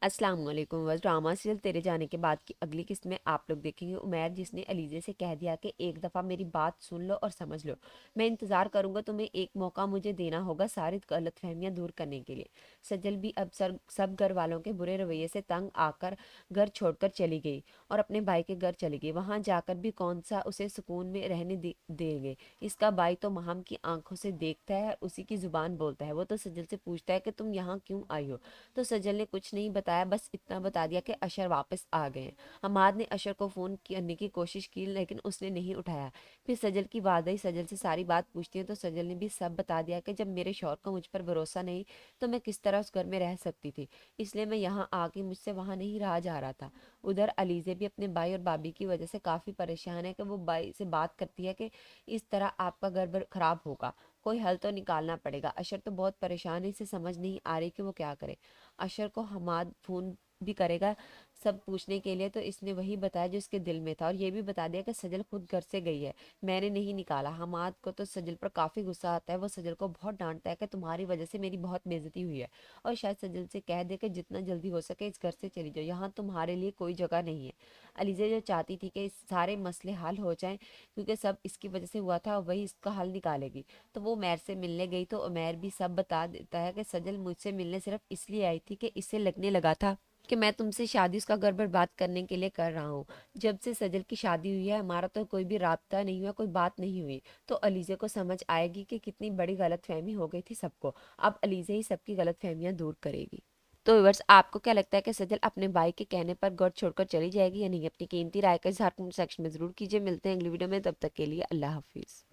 अस्सलाम वालेकुम। बस ड्रामा सीरियल तेरे जाने के बाद की अगली किस्त में आप लोग देखेंगे उमैर जिसने अलीज़े से कह दिया कि एक दफ़ा मेरी बात सुन लो और समझ लो। मैं इंतज़ार करूंगा, तुम्हें एक मौका मुझे देना होगा सारी गलतफहमियां दूर करने के लिए। सजल भी अब सब घर वालों के बुरे रवैये से तंग आकर घर छोड़कर चली गई और अपने भाई के घर चली गई। वहां जाकर भी कौन सा उसे सुकून में रहने देंगे। इसका भाई तो महम की आंखों से देखता है और उसी की जुबान बोलता है। वो तो सजल से पूछता है कि तुम यहाँ क्यों आई हो, तो सजल ने कुछ नहीं बताया, बस इतना बता दिया कि अशर वापस आ गए हैं। हमाद ने अशर को फ़ोन करने की कोशिश की लेकिन उसने नहीं उठाया। फिर सजल की वादई सजल से सारी बात पूछती है तो सजल ने भी सब बता दिया कि जब मेरे शौहर को मुझ पर भरोसा नहीं तो मैं किस तरह उस घर में रह सकती थी, इसलिए मैं यहाँ आके मुझसे वहाँ नहीं रहा जा रहा था। उधर अलीज़े भी अपने भाई और भाभी की वजह से काफ़ी परेशान है कि वो भाई से बात करती है कि इस तरह आपका घर खराब होगा, कोई हल तो निकालना पड़ेगा। अशर तो बहुत परेशान है, इसे समझ नहीं आ रही कि वो क्या करे। अशर को हमाद फ़ोन भी करेगा सब पूछने के लिए, तो इसने वही बताया जो इसके दिल में था और ये भी बता दिया कि सजल खुद घर से गई है, मैंने नहीं निकाला। हमाद को तो सजल पर काफ़ी गुस्सा आता है, वो सजल को बहुत डांटता है कि तुम्हारी वजह से मेरी बहुत बेइज्जती हुई है और शायद सजल से कह दे कि जितना जल्दी हो सके इस घर से चली जाओ, यहाँ तुम्हारे लिए कोई जगह नहीं है। अलीज़ा जो चाहती थी कि इस सारे मसले हल हो जाएं क्योंकि सब इसकी वजह से हुआ था, वही इसका हल निकालेगी, तो वो उमैर से मिलने गई तो उमैर भी सब बता देता है कि सजल मुझसे मिलने सिर्फ इसलिए आई थी कि इसे लगने लगा था कि मैं तुमसे शादी उसका घर बर्बाद करने के लिए कर रहा हूँ। जब से सजल की शादी हुई है हमारा तो कोई भी राब्ता नहीं हुआ, कोई बात नहीं हुई, तो अलीज़े को समझ आएगी कि कितनी बड़ी गलतफहमी हो गई थी सबको। अब अलीज़े ही सबकी गलतफहमियां दूर करेगी। तो व्यूअर्स, आपको क्या लगता है कि सजल अपने भाई के कहने पर घर छोड़कर चली जाएगी या नहीं? अपनी कीमती राय का इजहार कमेंट सेक्शन में जरूर कीजिए। मिलते हैं अगली वीडियो में, तब तक के लिए अल्लाह हाफिज़।